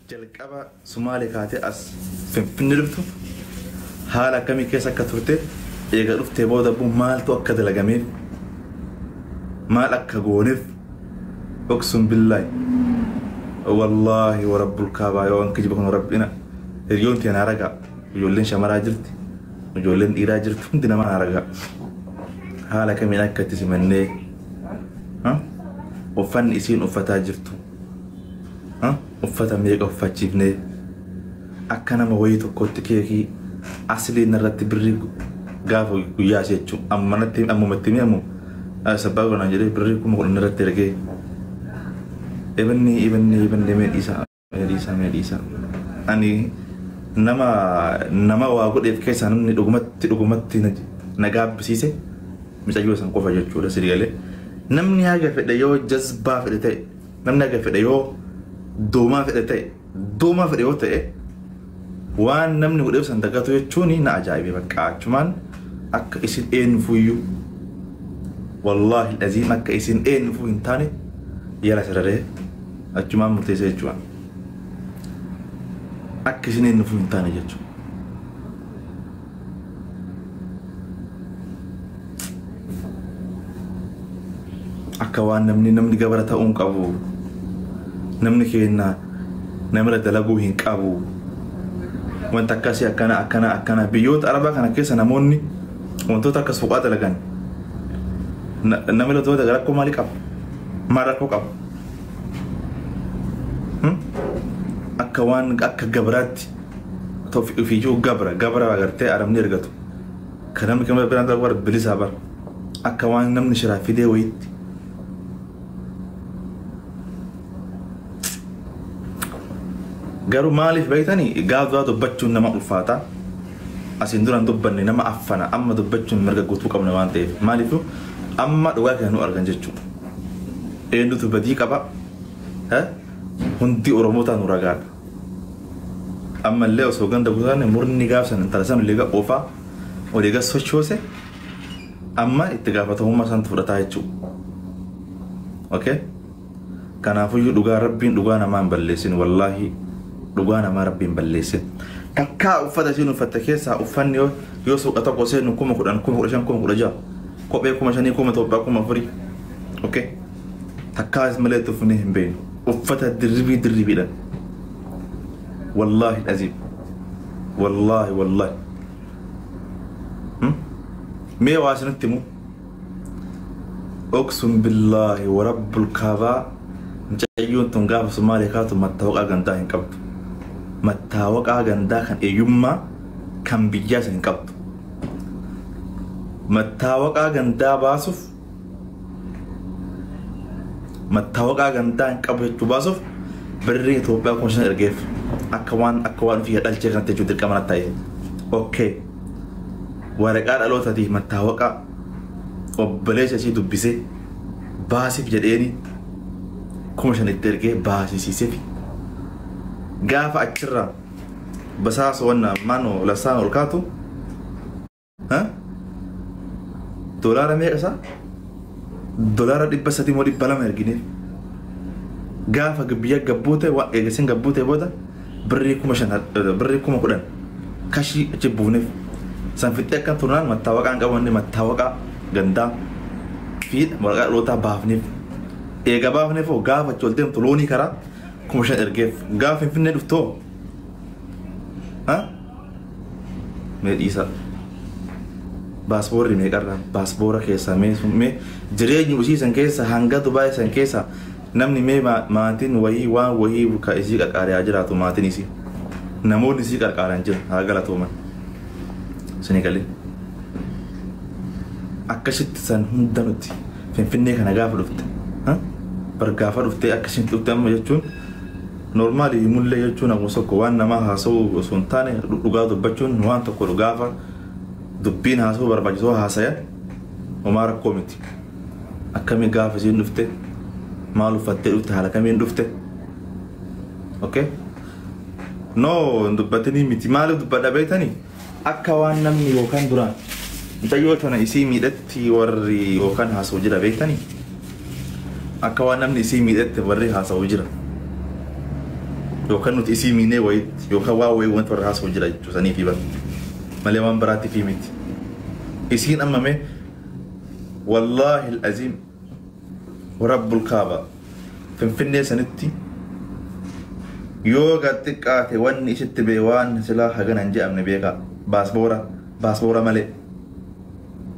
jalqaba Somaalee kaatee as Finfinnee dhuftu haala akkamii keessa akka turte eega dhuftee booda maaltu akka dalagameef maal akka gooneef oqsum billaahi wallaahi wa rabbul kaabaa yoo anki jiba kun rabbina hiriyoon tiyaan haragaa ijoolleen shamaraa jirti ijoolleen dhiiraa jirti hundi namaa haragaa haala kamiin akka itti simannee uffanni isiin uffataa jirtu uffata meeqa uffachiifnee akka nama wayii tokkotti keekii asliin irratti birrii gaafa guyyaa jechuun ammumatti mi'amu sabbaa godhan jedhee birrii kuma kudhan irratti ergee ibannee meedhiisaa ani nama waa godheef keessaa namni dhugumatti na gaabbisiise micayyoo san qofa jechuudha sidii galee namni haga fedhe yoo jazbaa fedhe ta'e namni haga fedhe yoo doomaa fedhe ta'e doomaa fedhe yoo ta'e waan namni godheef san dagatu jechuun na ajaa'ibe bakka achumaan akka isin eenyufuyyuu wallaahi aziim akka isin eenyufuu hin taane yala sararee achumaan murteessa jechuudha akka isin eenyufuu hin taane jechuudha. Akka waan namni gabara ta'uun qabu namni keenya namira dalaguu hin qabu wanta akkasii akkana biyyoota arabaa kana keessa namoonni wantoota akka suuqaa dalagan namni toota rakkoo maalii qaba maal rakkoo qaba akka waan akka gabaraatti ofiiyyuu gabara agartee arabni ergatu kan namni kan biraan dalagu bilisaa bara akka waan namni shiraa fidee wayiitti garuu maaliif beektanii gaafa dubbachuun nama ulfaata asiin duraan dubbanne nama affana amma dubbachuun mirga guutuu qabna waan ta'eef maaliif amma dhugaa kana nu argan jechuudha eenyutu badii qaba hundi oromoota nu ragaadha ammallee osoo ganda guutaan murni gaafsan intalasan liiga oofaa oliiga sochoose amma itti gaafatamummaa san fudhataa jechuudha okay kanaafuyyuu dhugaa rabbiin dhugaa namaa hin balleessin wallaahi dhugaa namaa rabbiin balleessin takkaa uffata isiin uffatte keessaa uffanni yoo suuqa tokko seenu 10,000 15,000 16,000 kophee 5,000 10,000 okay takkaa malee tufnee hin beeknu uffata dirribiidhaan wallaahi aziim wallaahi mee waa isinitti himu oqsum billaahi wa rabbul kaabaa mucayyoon tun gaafa Somaalee kaatu mattaawaqaa gandaa hin qabdu mattaawaqaa gandaa kan eeyyummaa kan biyyaa san hin qabdu mattaawaqaa gandaa baasuuf mattaawaqaa gandaa hin qabu jechuu baasuuf birrii Itoophiyaa komishan ergeef akka waan ofii dhalchee kanatti jechuun dirqama natti ta'e okay waraqaa dhalootaatiif mattaawaqaa obboleessa isii dubbisee baasiif jedheeni komishan itti ergee baasisiiseef gaafa achirraa basaasa wanna mano lasaan ol kaatu dolaara meeqa dolaara 300 ergineef gaafa biyya gabbuute waan eegasin gabbuute booda birrii 10,000 kashii achi buufneef san fixee akka turnaan mattaawaqaan qabanne mattaawaqaa gandaa fi waraqaa dhalootaa baafneef eega baafneef gaafa achi ol deemtu loonii karaa 5,000 ergeef gaafa Finfinnee dhuftoo meedhiisa baasboorri meeqarra baasboora keessaa mee jireenyi usiisan keessa hanga Dubaay san keessa namni mee maatiin wayii ka isii qarqaaraa jiraatu maatiin isii namoonni isii qarqaaran jira haa galatooman sini galee akkasitti san hunda nuti Finfinnee kana gaafa dhufte bargaafa dhuftee akkasitti dhufte amma jechuun normaali mullee jechuun akkuma tokko waan namaa haasa'u osoo hin taane dhugaa dubbachuun waan tokko dhugaafa dubbiin haasa'u barbaachisoo haasayan homaa rakkoo miti akkami gaafa isiin dhufte maal uffattee dhufte haala kamiin dhufte okay no dubbatanii miti maaliif dubbadha beektanii akka waan namni yookaan duraan mucayyoo tana isii miidhatti warri yookaan haasa'u jira beektanii akka waan namni isii miidhatti warri haasa'u jira يوكان نوت إسي ميني ويت يوكا واوي وانت ورهاس وجرا جوساني في بان مليمان براتي في ميت إسين أمامي والله العظيم ورب الكعبة فنفني سنتي يوغا تكاتي وان إشت بيوان سلا حقنا نجي أمن بيكا باسبورا ملي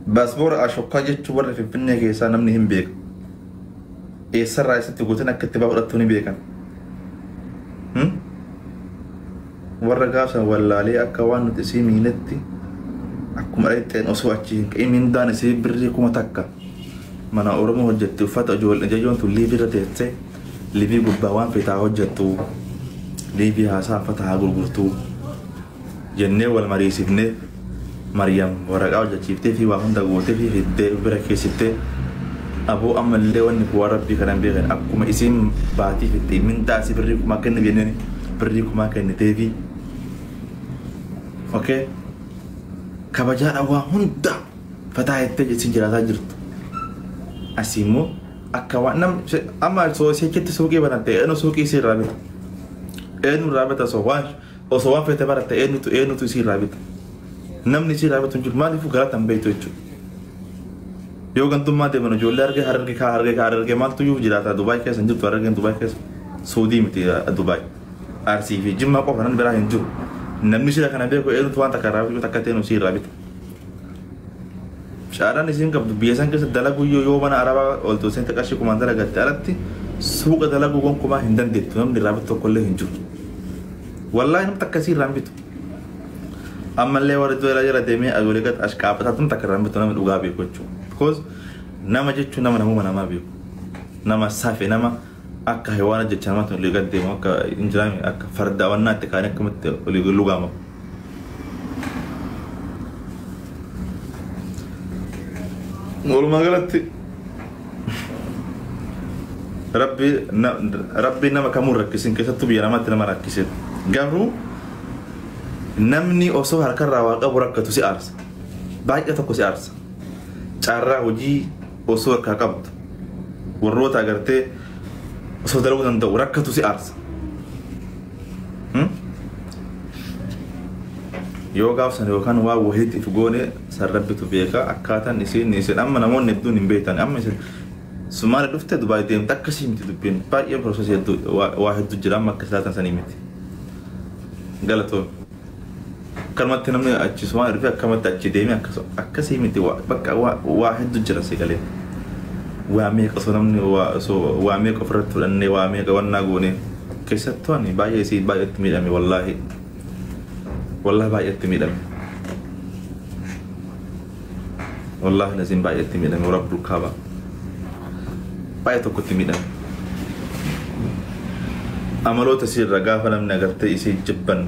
باسبورا أشوكا جيتشو ورد فنفني كيسا نمني هم بيك إيسر رئيسة تقوتنا كتبا ورطوني بيكا ورقاسا ولا لي أكوان تسيمي نتي أكو مريتين أسوأتشين كأي من دان سي بريكو متكا منا أورمو هجتو فتا جون تو ليبي رتيتي ليبي قبوان في تاوجتو ليبي هاسا فتا غرغرتو جنة والمريسي بني مريم ورقاو جتشيفتي في واحد دقوتي في هدي بركيستي أبو أم اللي ونك وربي كلام بيغن أكو ما اسم باتي في التي من داسي بريكو ما كان بينني بريكو ما كان تيفي أوكي كبجان أوا هندا فتاة تجي سنجرا جرت أسيمو أكوانم أما سوسي كت سوكي بناتي أنا سوكي سير رابط أنو رابط أسواش أو سواف في تبارة أنو تسير رابط نم نسير رابط نجول ما لفو غلط أم بيتو يجو يوغان تم ما تبنو جول لارجع هرجع مال تو يوجي راتا دبي كيس نجول تورجع دبي كيس سعودي متي دبي RCV جمع كو فنان برا هنجو نم نسير كنا بيكو أنو توان تكرر يو تكتين نسير رابط شارع نسين كب بيسان كيس دلقو يو بنا عربا أول توسين تكاشي كماندرا قتالتي سوق دلقو كم كما هندن ديت نم نرابط تو كله هنجو والله نم تكاسي رامبيت أما اللي ورد ولا جرا دمي أقول لك أشكال بتاعتهم تكرر بتونا من أوجابي كوتشو because nama jechuun nama namuma namaa beeku nama saafee nama akka haywaana jechaan maatu olii gad deemu akka injiraami akka fardaawwannaatti kaanii akkamitti olii lugaama. Walumaa galatti rabbi nama kamuu rakkisin keessattuu biyya namaatti nama rakkisee garuu namni osoo harkarraa waa qabu rakkatu si aarsa baay'ee tokko si aarsa. Carraa hojii osoo akka qabdu warroota agartee osoo dalaguu danda'u rakkatu si aarsa. Yoo gaafsan yookaan waa wahiitti if goone san rabbitu beeka akkaataan isin amma namoonni hedduun hin beektan amma isin sumaala dhufte Dubaay deemte akkasii miti dubbiin baay'ee proosesii hedduu waa hedduu jira amma akka silaatan sanii miti. Galatoon. Kalmatti namni achi sumaan dhufe akkamatti achi deeme akkasii miti bakka waa hedduu jira sigalee waa meeqa osoo namni waa meeqa ofirratti fudhannee waa meeqa wannaa goone keessattuu ani baay'ee isii baay'eetti miidhame wallaahi baay'eetti miidhame wallaahi lasiin baay'eetti miidhame rabbul kaaba baay'ee tokkotti miidhame amaloota isiirra gaafa namni agartee isii jibban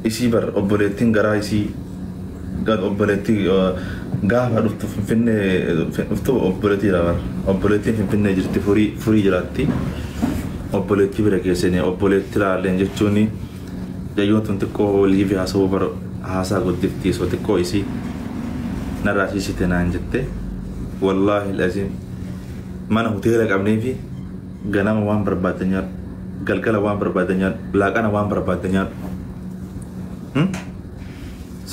isi bar obboleettiin garaa isii gad obboleettii gaafa dhuftu dhuftu obboleettiin finfinnee jirti furii jiraatti obboleettii bira geessanii obboleettii laalleen jechuun jayyoon tun xiqqoo liivi haasawuu bara haasaa guddiftii soo xiqqoo isii narraa siisite naan jette wallaahi laziim mana hoteela qabnee fi ganama waan barbaadan nyaadhu galgala waan barbaadan nyaadhu laaqana waan barbaadan nyaadhu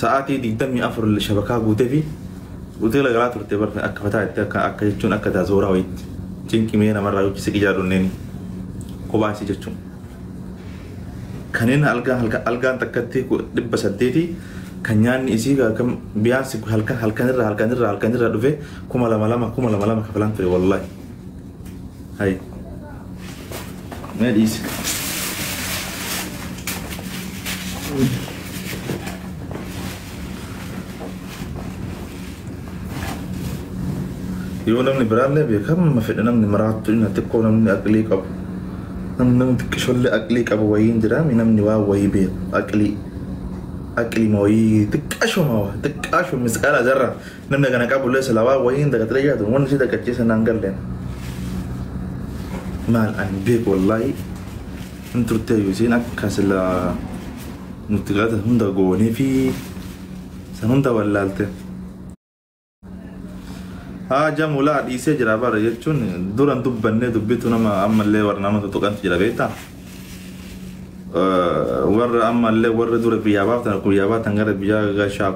sa'aatii 24 shabakaa guutee fi hoteela galaa turte barfe akka fataa itti akka jechuun akka daazooraa wayitti cinqimee namarraa yookiin siqii jaarunneeni kobaasii jechuun kanneen algaan takkatti 800 kan nyaanni isii kan biyaansi halkanirraa dhufe 2,200 kafalaan ture wallaahi hay mee dhiisi yoo namni biraallee beekama fedha namni maraattu inni xiqqoo namni aqlii qabu namni xiqqishollee aqlii qabu wayiin jiraami namni waa wayii beeku aqlii ma wayii xiqqaashoo misqaala zarra namni kana qabullee sila waa wayiin dagatee yaadu wanni si dagachiisa naan galleen maal ani beeku wallaahi hin turtee yuusiin akka sila nuti galata hunda goonee fi san hunda wallaalte ها جمولا ديسي جرابا يجون دوران دبنة دبيتو نما أما اللي ورنامو تتوقع تجربيتا ور أما اللي ور دور بيابا تنقول بيابا تنقل بيا غشاك